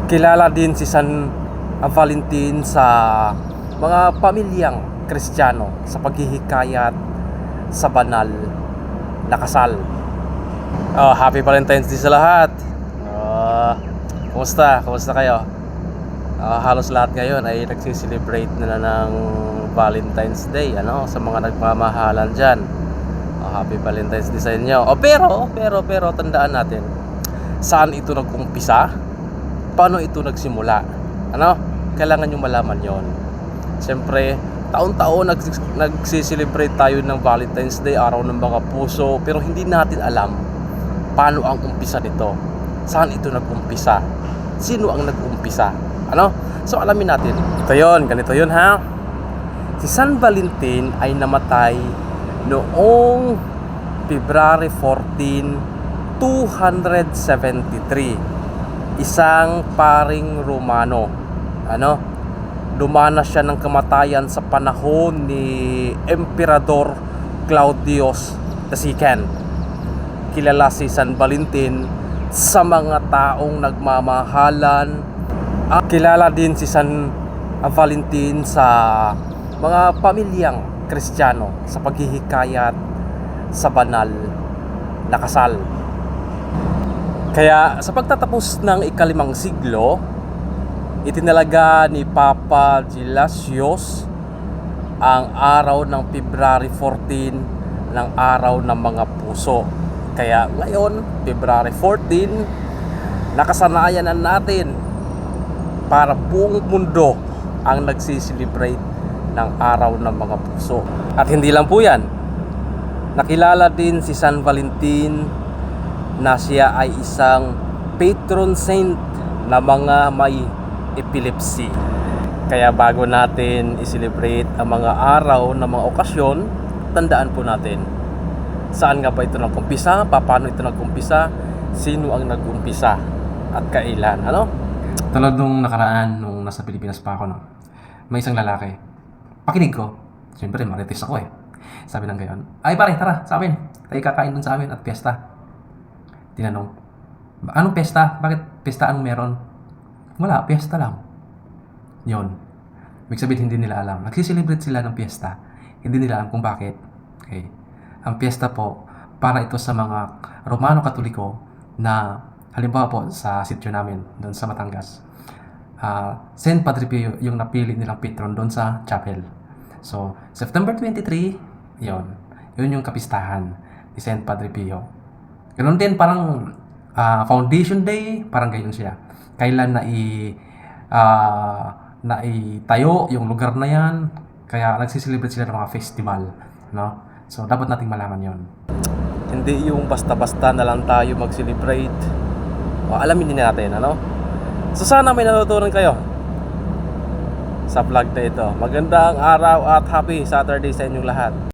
Kilala din si San Valentin sa mga pamilyang Kristiyano sa paghihikayat sa banal na kasal. Happy Valentine's Day sa lahat. Kumusta? Kumusta kayo? Halos lahat ngayon ay nagsiselebrate na ng Valentine's Day, sa mga nagmamahalan dyan. Happy Valentine's Day sa inyo. Pero tandaan natin, saan ito nag-umpisa? Paano ito nagsimula? Kailangan nyo malaman yon. Siyempre, taon-taon nagsiselebrate tayo ng Valentine's Day, araw ng mga puso, pero hindi natin alam paano ang umpisa nito. Saan ito nag-umpisa? Sino ang nag-umpisa? So alamin natin. Ganito yun ha. Si San Valentin ay namatay noong February 14, 273. Isang paring Romano. Dumanas siya ng kamatayan sa panahon ni Emperador Claudius II. Kilala si San Valentin sa mga taong nagmamahalan. Kilala din si San Valentin sa mga pamilyang Kristiyano sa paghihikayat sa banal na kasal. Kaya sa pagtatapos ng ika-5 siglo, itinalaga ni Papa Gelasius ang araw ng February 14 ng araw ng mga puso. Kaya ngayon, February 14, nakasanayan na natin para buong mundo ang nagsiselebrate ng araw ng mga puso. At hindi lang po yan, nakilala din si San Valentin na siya ay isang patron saint na mga may epilepsy. Kaya bago natin i-celebrate ang mga araw ng mga okasyon, tandaan po natin saan nga ba ito nag-umpisa, paano ito nag-umpisa, sino ang nag-umpisa at kailan. Tulad nung nakaraan, nung nasa Pilipinas pa ako, may isang lalaki. Pakinig ko. Siyempre, marites ako eh. Sabi ng gayon, ay pare, tara sa amin. Tayo kakain dun sa amin at piyesta. Tinanong, anong piyesta? Bakit piyesta anong meron? Wala, piyesta lang. Yun. Ibig sabihin, hindi nila alam. Nagsiselebrate sila ng piyesta. Hindi nila alam kung bakit. Okay. Ang piyesta po, para ito sa mga Romano Katoliko na, halimbawa po sa sityo namin, doon sa Batangas. Saint Padre Pio yung napili nilang patron doon sa chapel. So, September 23, yun yung kapistahan ni Saint Padre Pio. Ganun din parang Foundation Day, parang gayon siya. Kailan naitayo yung lugar na yan, kaya nagsiselebrate sila ng mga festival, So, dapat nating malaman yon. Hindi yung basta-basta na lang tayo mag-celebrate. Alamin din natin, So sana may natutunan kayo sa vlog na ito. Magandang araw at happy Saturday sa inyong lahat.